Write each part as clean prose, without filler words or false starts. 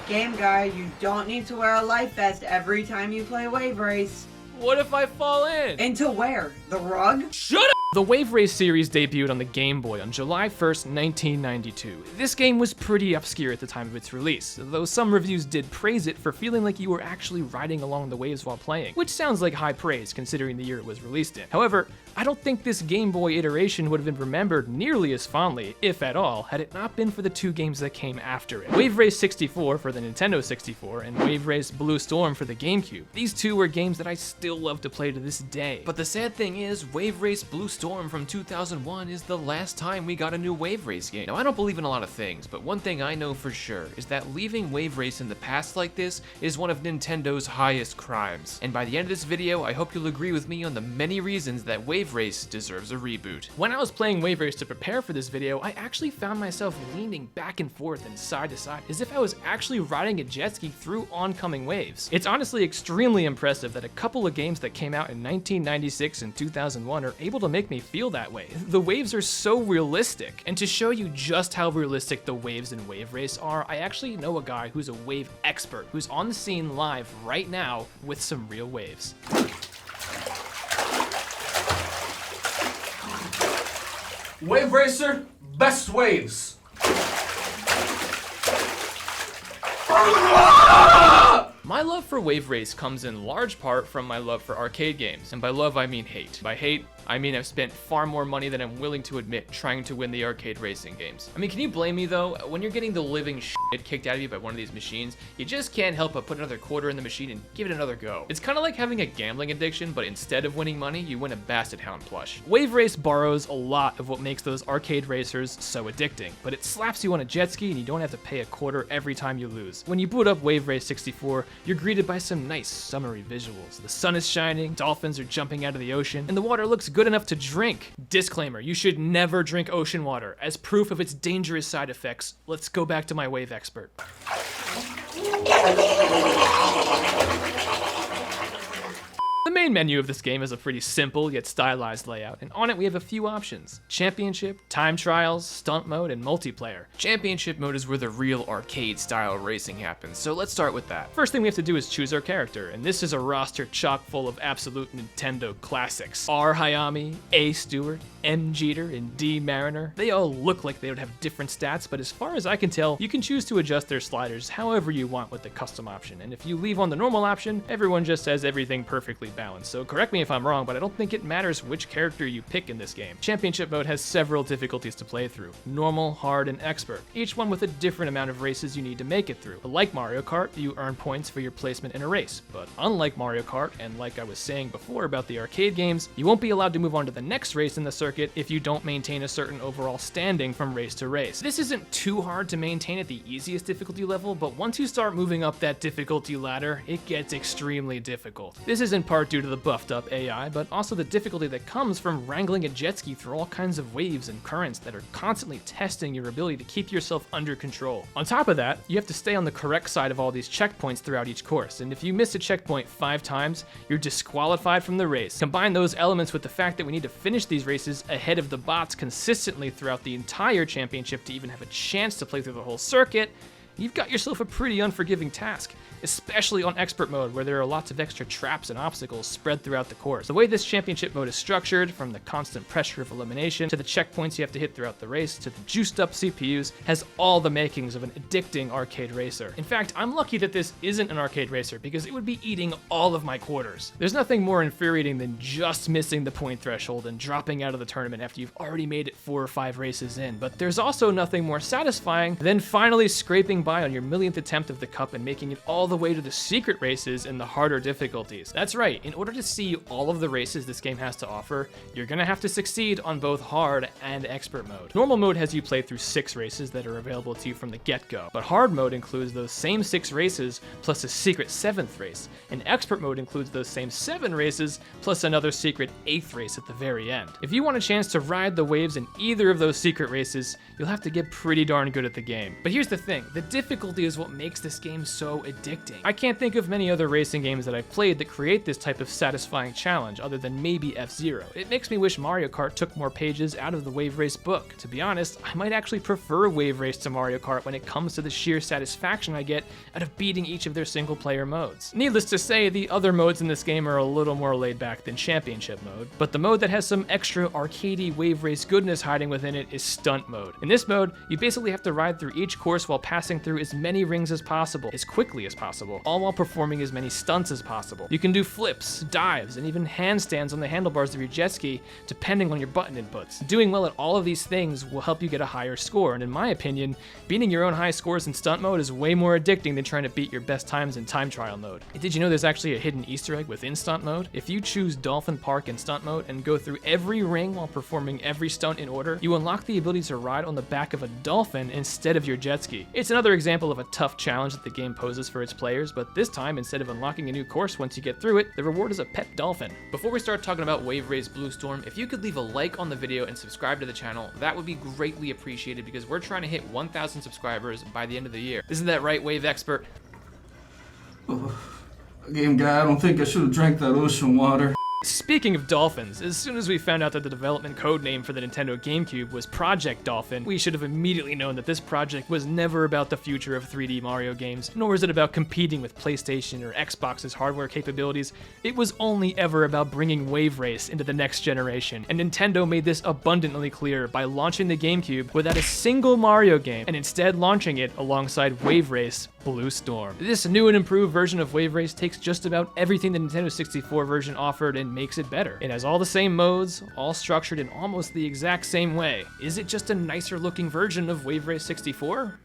Game guy, you don't need to wear a life vest every time you play Wave Race. What if I fall in? Into where? The rug? Shut up! The Wave Race series debuted on the Game Boy on July 1st, 1992. This game was pretty obscure at the time of its release, though some reviews did praise it for feeling like you were actually riding along the waves while playing, which sounds like high praise considering the year it was released in. However, I don't think this Game Boy iteration would have been remembered nearly as fondly, if at all, had it not been for the two games that came after it. Wave Race 64 for the Nintendo 64 and Wave Race Blue Storm for the Gamecube. These two were games that I still love to play to this day. But the sad thing is, Wave Race Blue Storm from 2001 is the last time we got a new Wave Race game. Now, I don't believe in a lot of things, but one thing I know for sure is that leaving Wave Race in the past like this is one of Nintendo's highest crimes. And by the end of this video, I hope you'll agree with me on the many reasons that Wave Race deserves a reboot. When I was playing Wave Race to prepare for this video, I actually found myself leaning back and forth and side to side as if I was actually riding a jet ski through oncoming waves. It's honestly extremely impressive that a couple of games that came out in 1996 and 2001 are able to make me feel that way. The waves are so realistic. And to show you just how realistic the waves in Wave Race are, I actually know a guy who's a wave expert who's on the scene live right now with some real waves. Wave Racer, best waves. My love for Wave Race comes in large part from my love for arcade games, and by love I mean hate. By hate, I mean I've spent far more money than I'm willing to admit trying to win the arcade racing games. I mean, can you blame me though? When you're getting the living shit kicked out of you by one of these machines, you just can't help but put another quarter in the machine and give it another go. It's kind of like having a gambling addiction, but instead of winning money, you win a Basset Hound plush. Wave Race borrows a lot of what makes those arcade racers so addicting, but it slaps you on a jet ski and you don't have to pay a quarter every time you lose. When you boot up Wave Race 64, you're greeted by some nice summery visuals. The sun is shining, dolphins are jumping out of the ocean, and the water looks good enough to drink. Disclaimer, you should never drink ocean water. As proof of its dangerous side effects, let's go back to my wave expert. The main menu of this game is a pretty simple yet stylized layout, and on it we have a few options: Championship, Time Trials, Stunt Mode, and Multiplayer. Championship mode is where the real arcade-style racing happens, so let's start with that. First thing we have to do is choose our character, and this is a roster chock full of absolute Nintendo classics. R. Hayami, A. Stewart, M. Jeter, and D. Mariner. They all look like they would have different stats, but as far as I can tell, you can choose to adjust their sliders however you want with the custom option, and if you leave on the normal option, everyone just has everything perfectly balanced. So correct me if I'm wrong, but I don't think it matters which character you pick in this game. Championship mode has several difficulties to play through: normal, hard, and expert, each one with a different amount of races you need to make it through. Like Mario Kart, you earn points for your placement in a race, but unlike Mario Kart, and like I was saying before about the arcade games, you won't be allowed to move on to the next race in the circuit if you don't maintain a certain overall standing from race to race. This isn't too hard to maintain at the easiest difficulty level, but once you start moving up that difficulty ladder, it gets extremely difficult. This is in part due to the buffed up AI, but also the difficulty that comes from wrangling a jet ski through all kinds of waves and currents that are constantly testing your ability to keep yourself under control. On top of that, you have to stay on the correct side of all these checkpoints throughout each course, and if you miss a checkpoint 5 times, you're disqualified from the race. Combine those elements with the fact that we need to finish these races ahead of the bots consistently throughout the entire championship to even have a chance to play through the whole circuit, you've got yourself a pretty unforgiving task, especially on expert mode where there are lots of extra traps and obstacles spread throughout the course. The way this championship mode is structured, from the constant pressure of elimination to the checkpoints you have to hit throughout the race to the juiced up CPUs, has all the makings of an addicting arcade racer. In fact, I'm lucky that this isn't an arcade racer because it would be eating all of my quarters. There's nothing more infuriating than just missing the point threshold and dropping out of the tournament after you've already made it 4 or 5 races in, but there's also nothing more satisfying than finally scraping by on your millionth attempt of the cup and making it all the way to the secret races and the harder difficulties. That's right, in order to see all of the races this game has to offer, you're gonna have to succeed on both hard and expert mode. Normal mode has you play through 6 races that are available to you from the get-go, but hard mode includes those same 6 races plus a secret 7th race, and expert mode includes those same 7 races plus another secret 8th race at the very end. If you want a chance to ride the waves in either of those secret races, you'll have to get pretty darn good at the game. But here's the thing, the difficulty is what makes this game so addicting. I can't think of many other racing games that I've played that create this type of satisfying challenge other than maybe F-Zero. It makes me wish Mario Kart took more pages out of the Wave Race book. To be honest, I might actually prefer Wave Race to Mario Kart when it comes to the sheer satisfaction I get out of beating each of their single player modes. Needless to say, the other modes in this game are a little more laid back than Championship mode, but the mode that has some extra arcadey Wave Race goodness hiding within it is Stunt mode. In this mode, you basically have to ride through each course while passing through as many rings as possible, as quickly as possible, all while performing as many stunts as possible. You can do flips, dives, and even handstands on the handlebars of your jet ski, depending on your button inputs. Doing well at all of these things will help you get a higher score, and in my opinion, beating your own high scores in Stunt mode is way more addicting than trying to beat your best times in Time Trial mode. And did you know there's actually a hidden Easter egg within Stunt mode? If you choose Dolphin Park in Stunt mode and go through every ring while performing every stunt in order, you unlock the ability to ride on the back of a dolphin instead of your jet ski. It's another example of a tough challenge that the game poses for its players, but this time, instead of unlocking a new course once you get through it, the reward is a pet dolphin. Before we start talking about Wave Race Blue Storm, if you could leave a like on the video and subscribe to the channel, that would be greatly appreciated because we're trying to hit 1,000 subscribers by the end of the year. Isn't that right, Wave Expert? Game guy, I don't think I should have drank that ocean water. Speaking of dolphins, as soon as we found out that the development code name for the Nintendo Gamecube was Project Dolphin, we should have immediately known that this project was never about the future of 3D Mario games, nor was it about competing with PlayStation or Xbox's hardware capabilities. It was only ever about bringing Wave Race into the next generation, and Nintendo made this abundantly clear by launching the GameCube without a single Mario game, and instead launching it alongside Wave Race Blue Storm. This new and improved version of Wave Race takes just about everything the Nintendo 64 version offered and makes it better. It has all the same modes, all structured in almost the exact same way. Is it just a nicer looking version of Wave Race 64?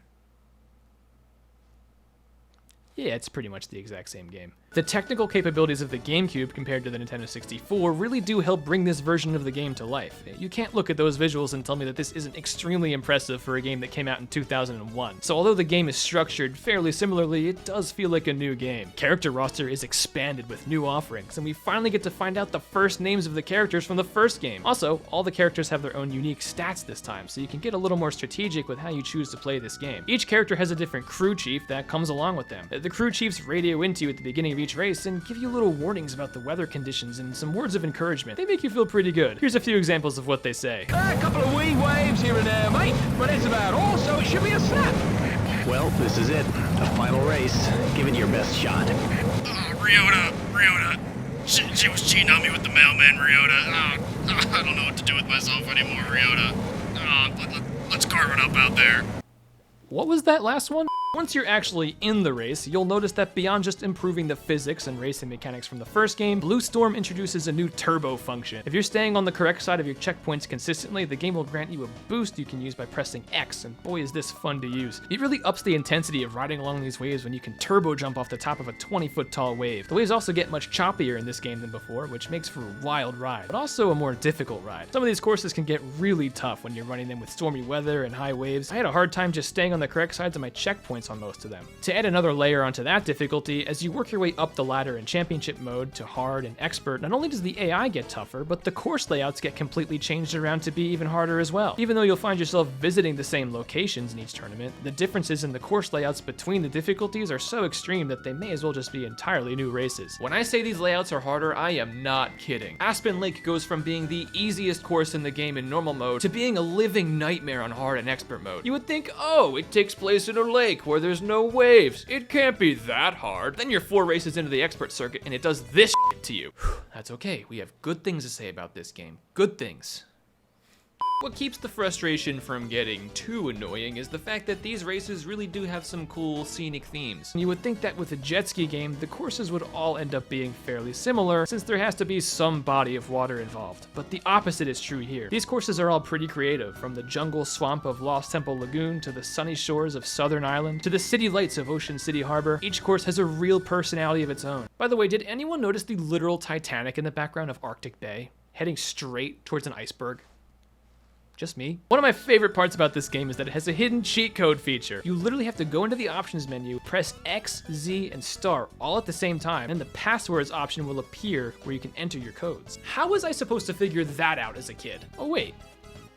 Yeah, it's pretty much the exact same game. The technical capabilities of the GameCube compared to the Nintendo 64 really do help bring this version of the game to life. You can't look at those visuals and tell me that this isn't extremely impressive for a game that came out in 2001. So although the game is structured fairly similarly, it does feel like a new game. Character roster is expanded with new offerings, and we finally get to find out the first names of the characters from the first game. Also, all the characters have their own unique stats this time, so you can get a little more strategic with how you choose to play this game. Each character has a different crew chief that comes along with them. The crew chiefs radio into you at the beginning of each race and give you little warnings about the weather conditions and some words of encouragement. They make you feel pretty good. Here's a few examples of what they say. A couple of wee waves here and there, mate, but that's about all, so it should be a snap. Well, this is it. The final race. Give it your best shot. Ryota. She was cheating on me with the mailman, Ryota. I don't know what to do with myself anymore, Ryota. Let's carve it up out there. What was that last one? Once you're actually in the race, you'll notice that beyond just improving the physics and racing mechanics from the first game, Blue Storm introduces a new turbo function. If you're staying on the correct side of your checkpoints consistently, the game will grant you a boost you can use by pressing X, and boy is this fun to use. It really ups the intensity of riding along these waves when you can turbo jump off the top of a 20-foot tall wave. The waves also get much choppier in this game than before, which makes for a wild ride, but also a more difficult ride. Some of these courses can get really tough when you're running them with stormy weather and high waves. I had a hard time just staying on the correct sides of my checkpoints on most of them. To add another layer onto that difficulty, as you work your way up the ladder in Championship mode to Hard and Expert, not only does the AI get tougher, but the course layouts get completely changed around to be even harder as well. Even though you'll find yourself visiting the same locations in each tournament, the differences in the course layouts between the difficulties are so extreme that they may as well just be entirely new races. When I say these layouts are harder, I am not kidding. Aspen Lake goes from being the easiest course in the game in normal mode to being a living nightmare on Hard and Expert mode. You would think, oh, it takes place in a lake where there's no waves. It can't be that hard. Then you're 4 races into the Expert circuit and it does this shit to you. That's okay, we have good things to say about this game. Good things. What keeps the frustration from getting too annoying is the fact that these races really do have some cool scenic themes. You would think that with a jet ski game, the courses would all end up being fairly similar since there has to be some body of water involved. But the opposite is true here. These courses are all pretty creative, from the jungle swamp of Lost Temple Lagoon to the sunny shores of Southern Island to the city lights of Ocean City Harbor. Each course has a real personality of its own. By the way, did anyone notice the literal Titanic in the background of Arctic Bay, heading straight towards an iceberg? Just me. One of my favorite parts about this game is that it has a hidden cheat code feature. You literally have to go into the options menu, press X, Z, and star all at the same time, and the passwords option will appear where you can enter your codes. How was I supposed to figure that out as a kid? Oh wait,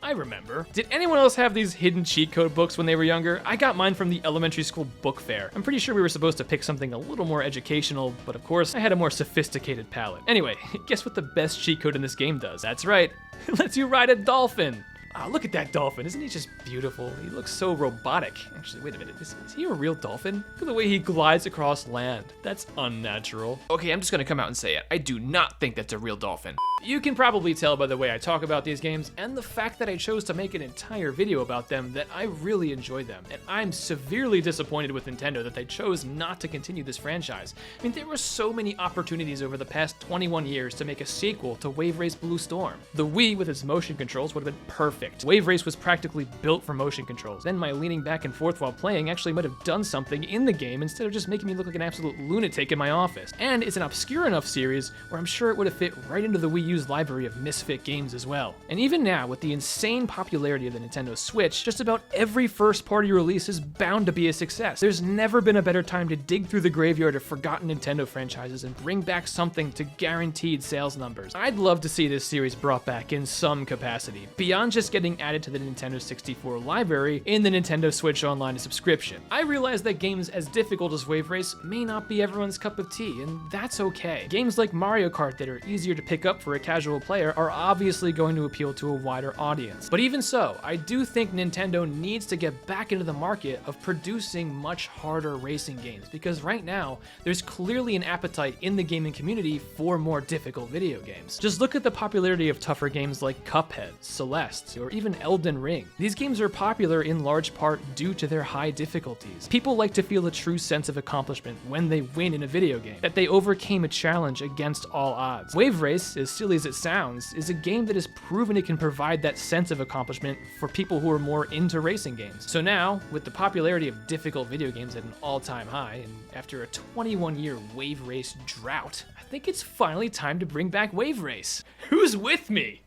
I remember. Did anyone else have these hidden cheat code books when they were younger? I got mine from the elementary school book fair. I'm pretty sure we were supposed to pick something a little more educational, but of course, I had a more sophisticated palate. Anyway, guess what the best cheat code in this game does? That's right, it lets you ride a dolphin. Oh, look at that dolphin. Isn't he just beautiful? He looks so robotic. Actually, wait a minute. Is he a real dolphin? Look at the way he glides across land. That's unnatural. Okay, I'm just gonna come out and say it. I do not think that's a real dolphin. You can probably tell by the way I talk about these games and the fact that I chose to make an entire video about them that I really enjoy them. And I'm severely disappointed with Nintendo that they chose not to continue this franchise. I mean, there were so many opportunities over the past 21 years to make a sequel to Wave Race Blue Storm. The Wii with its motion controls would have been perfect. Wave Race was practically built for motion controls. Then my leaning back and forth while playing actually might have done something in the game instead of just making me look like an absolute lunatic in my office. And it's an obscure enough series where I'm sure it would have fit right into the Wii U's library of misfit games as well. And even now, with the insane popularity of the Nintendo Switch, just about every first-party release is bound to be a success. There's never been a better time to dig through the graveyard of forgotten Nintendo franchises and bring back something to guaranteed sales numbers. I'd love to see this series brought back in some capacity, beyond just getting added to the Nintendo 64 library in the Nintendo Switch Online subscription. I realize that games as difficult as Wave Race may not be everyone's cup of tea, and that's okay. Games like Mario Kart that are easier to pick up for a casual player are obviously going to appeal to a wider audience. But even so, I do think Nintendo needs to get back into the market of producing much harder racing games, because right now, there's clearly an appetite in the gaming community for more difficult video games. Just look at the popularity of tougher games like Cuphead, Celeste, or even Elden Ring. These games are popular in large part due to their high difficulties. People like to feel a true sense of accomplishment when they win in a video game, that they overcame a challenge against all odds. Wave Race, as silly as it sounds, is a game that has proven it can provide that sense of accomplishment for people who are more into racing games. So now, with the popularity of difficult video games at an all-time high, and after a 21-year Wave Race drought, I think it's finally time to bring back Wave Race. Who's with me?